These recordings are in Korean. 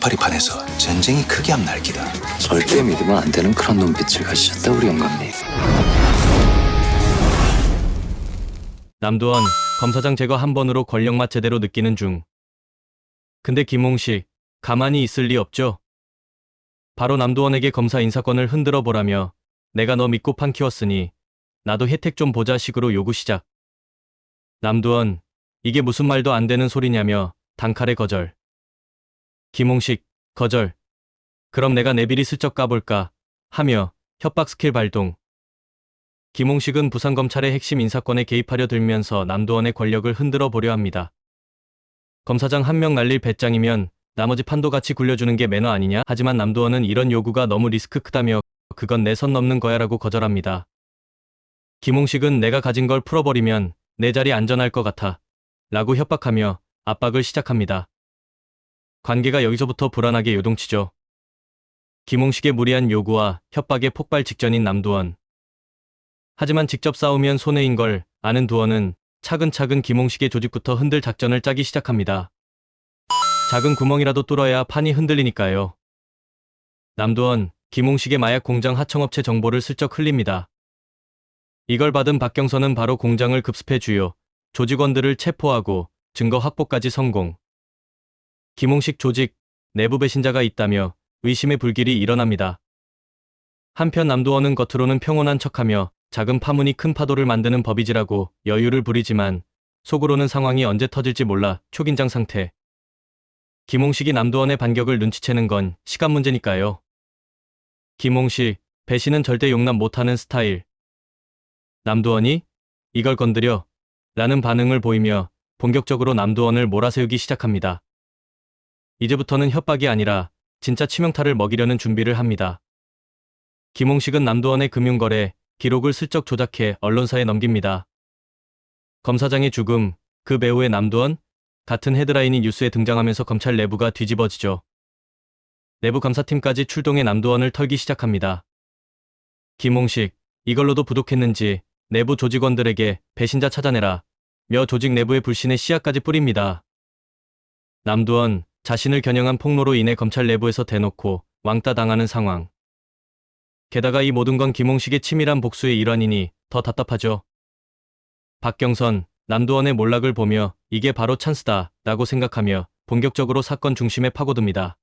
파리판에서 전쟁이 크게 앞날기다. 절대 믿으면 안 되는 그런 눈빛을 가지셨다 우리 영감님. 남두원, 검사장 제거 한 번으로 권력맛 제대로 느끼는 중. 근데 김홍식, 가만히 있을 리 없죠? 바로 남두원에게 검사 인사권을 흔들어 보라며 내가 너 믿고 판 키웠으니 나도 혜택 좀 보자 식으로 요구 시작. 남두원, 이게 무슨 말도 안 되는 소리냐며 단칼에 거절. 김홍식, 거절. 그럼 내가 내 비리 슬쩍 까볼까 하며 협박 스킬 발동. 김홍식은 부산검찰의 핵심 인사권에 개입하려 들면서 남두원의 권력을 흔들어 보려 합니다. 검사장 한 명 날릴 배짱이면 나머지 판도 같이 굴려주는 게 매너 아니냐? 하지만 남두원은 이런 요구가 너무 리스크 크다며 그건 내 선 넘는 거야 라고 거절합니다. 김홍식은 내가 가진 걸 풀어버리면 내 자리 안전할 것 같아 라고 협박하며 압박을 시작합니다. 관계가 여기서부터 불안하게 요동치죠. 김홍식의 무리한 요구와 협박의 폭발 직전인 남두원. 하지만 직접 싸우면 손해인 걸 아는 두원은 차근차근 김홍식의 조직부터 흔들 작전을 짜기 시작합니다. 작은 구멍이라도 뚫어야 판이 흔들리니까요. 남두원, 김홍식의 마약 공장 하청업체 정보를 슬쩍 흘립니다. 이걸 받은 박경선은 바로 공장을 급습해 주요 조직원들을 체포하고 증거 확보까지 성공. 김홍식 조직 내부 배신자가 있다며 의심의 불길이 일어납니다. 한편 남두원은 겉으로는 평온한 척하며 작은 파문이 큰 파도를 만드는 법이지라고 여유를 부리지만 속으로는 상황이 언제 터질지 몰라 초긴장 상태. 김홍식이 남두원의 반격을 눈치채는 건 시간 문제니까요. 김홍식, 배신은 절대 용납 못하는 스타일. 남두원이? 이걸 건드려? 라는 반응을 보이며 본격적으로 남두원을 몰아세우기 시작합니다. 이제부터는 협박이 아니라 진짜 치명타를 먹이려는 준비를 합니다. 김홍식은 남두원의 금융거래 기록을 슬쩍 조작해 언론사에 넘깁니다. 검사장의 죽음, 그 배우의 남두원? 같은 헤드라인이 뉴스에 등장하면서 검찰 내부가 뒤집어지죠. 내부 감사팀까지 출동해 남두원을 털기 시작합니다. 김홍식, 이걸로도 부족했는지 내부 조직원들에게 배신자 찾아내라 며 조직 내부의 불신의 씨앗까지 뿌립니다. 남두원, 자신을 겨냥한 폭로로 인해 검찰 내부에서 대놓고 왕따 당하는 상황. 게다가 이 모든 건 김홍식의 치밀한 복수의 일환이니 더 답답하죠. 박경선, 남두원의 몰락을 보며 이게 바로 찬스다 라고 생각하며 본격적으로 사건 중심에 파고듭니다.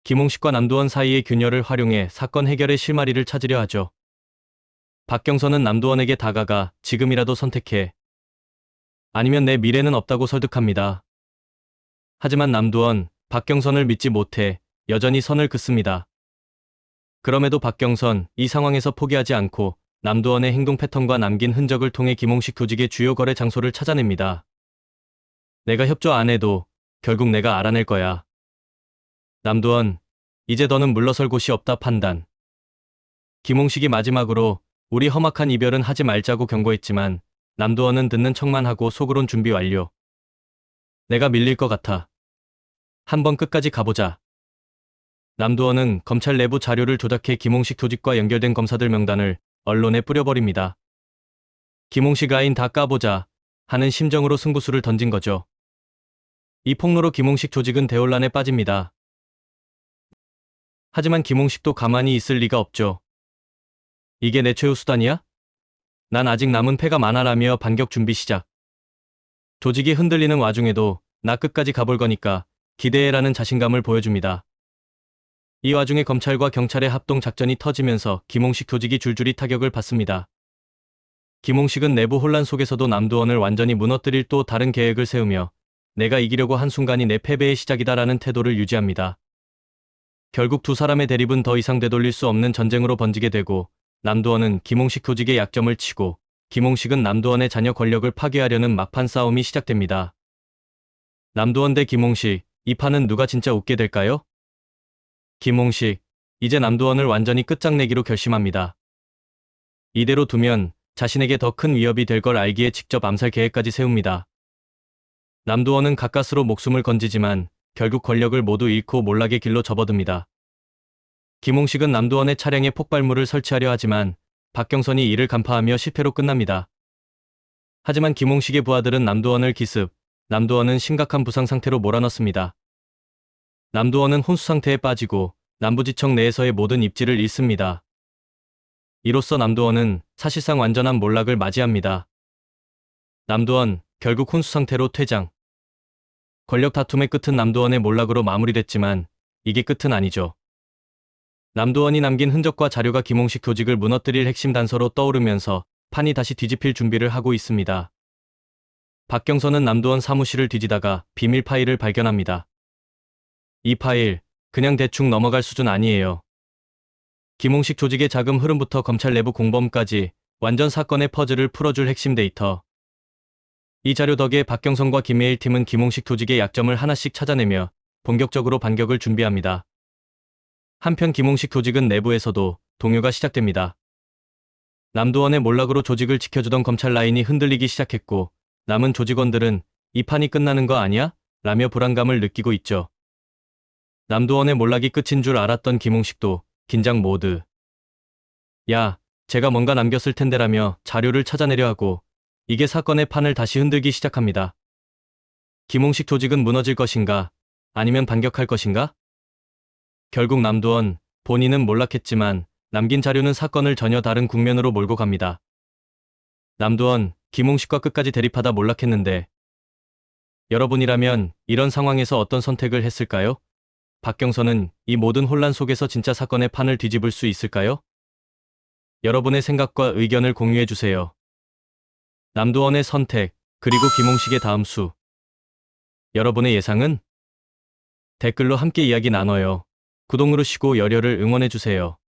김홍식과 남두원 사이의 균열을 활용해 사건 해결의 실마리를 찾으려 하죠. 박경선은 남두원에게 다가가 지금이라도 선택해. 아니면 내 미래는 없다고 설득합니다. 하지만 남두원, 박경선을 믿지 못해 여전히 선을 긋습니다. 그럼에도 박경선, 이 상황에서 포기하지 않고 남두원의 행동 패턴과 남긴 흔적을 통해 김홍식 조직의 주요 거래 장소를 찾아냅니다. 내가 협조 안 해도 결국 내가 알아낼 거야. 남두원, 이제 더는 물러설 곳이 없다 판단. 김홍식이 마지막으로 우리 험악한 이별은 하지 말자고 경고했지만 남두원은 듣는 척만 하고 속으론 준비 완료. 내가 밀릴 것 같아. 한번 끝까지 가보자. 남두원은 검찰 내부 자료를 조작해 김홍식 조직과 연결된 검사들 명단을 언론에 뿌려버립니다. 김홍식 아인 다 까보자 하는 심정으로 승부수를 던진 거죠. 이 폭로로 김홍식 조직은 대혼란에 빠집니다. 하지만 김홍식도 가만히 있을 리가 없죠. 이게 내 최후 수단이야? 난 아직 남은 패가 많아라며 반격 준비 시작. 조직이 흔들리는 와중에도 나 끝까지 가볼 거니까 기대해라는 자신감을 보여줍니다. 이 와중에 검찰과 경찰의 합동 작전이 터지면서 김홍식 조직이 줄줄이 타격을 받습니다. 김홍식은 내부 혼란 속에서도 남두원을 완전히 무너뜨릴 또 다른 계획을 세우며 내가 이기려고 한 순간이 내 패배의 시작이다라는 태도를 유지합니다. 결국 두 사람의 대립은 더 이상 되돌릴 수 없는 전쟁으로 번지게 되고 남두원은 김홍식 조직의 약점을 치고 김홍식은 남두원의 잔여 권력을 파괴하려는 막판 싸움이 시작됩니다. 남두원 대 김홍식, 이 판은 누가 진짜 웃게 될까요? 김홍식, 이제 남두원을 완전히 끝장내기로 결심합니다. 이대로 두면 자신에게 더 큰 위협이 될 걸 알기에 직접 암살 계획까지 세웁니다. 남두원은 가까스로 목숨을 건지지만 결국 권력을 모두 잃고 몰락의 길로 접어듭니다. 김홍식은 남두원의 차량에 폭발물을 설치하려 하지만 박경선이 이를 간파하며 실패로 끝납니다. 하지만 김홍식의 부하들은 남두원을 기습, 남두원은 심각한 부상 상태로 몰아넣습니다. 남도원은 혼수 상태에 빠지고 남부지청 내에서의 모든 입지를 잃습니다. 이로써 남도원은 사실상 완전한 몰락을 맞이합니다. 남도원, 결국 혼수 상태로 퇴장. 권력 다툼의 끝은 남도원의 몰락으로 마무리됐지만 이게 끝은 아니죠. 남도원이 남긴 흔적과 자료가 김홍식 조직을 무너뜨릴 핵심 단서로 떠오르면서 판이 다시 뒤집힐 준비를 하고 있습니다. 박경선은 남도원 사무실을 뒤지다가 비밀 파일을 발견합니다. 이 파일, 그냥 대충 넘어갈 수준 아니에요. 김홍식 조직의 자금 흐름부터 검찰 내부 공범까지 완전 사건의 퍼즐을 풀어줄 핵심 데이터. 이 자료 덕에 박경선과 김혜일 팀은 김홍식 조직의 약점을 하나씩 찾아내며 본격적으로 반격을 준비합니다. 한편 김홍식 조직은 내부에서도 동요가 시작됩니다. 남도원의 몰락으로 조직을 지켜주던 검찰 라인이 흔들리기 시작했고 남은 조직원들은 이 판이 끝나는 거 아니야? 라며 불안감을 느끼고 있죠. 남도원의 몰락이 끝인 줄 알았던 김홍식도 긴장 모드. 야, 제가 뭔가 남겼을 텐데라며 자료를 찾아내려 하고 이게 사건의 판을 다시 흔들기 시작합니다. 김홍식 조직은 무너질 것인가? 아니면 반격할 것인가? 결국 남도원, 본인은 몰락했지만 남긴 자료는 사건을 전혀 다른 국면으로 몰고 갑니다. 남도원, 김홍식과 끝까지 대립하다 몰락했는데 여러분이라면 이런 상황에서 어떤 선택을 했을까요? 박경선은 이 모든 혼란 속에서 진짜 사건의 판을 뒤집을 수 있을까요? 여러분의 생각과 의견을 공유해주세요. 남도원의 선택, 그리고 김홍식의 다음 수. 여러분의 예상은? 댓글로 함께 이야기 나눠요. 구독 누르시고 열혈을 응원해주세요.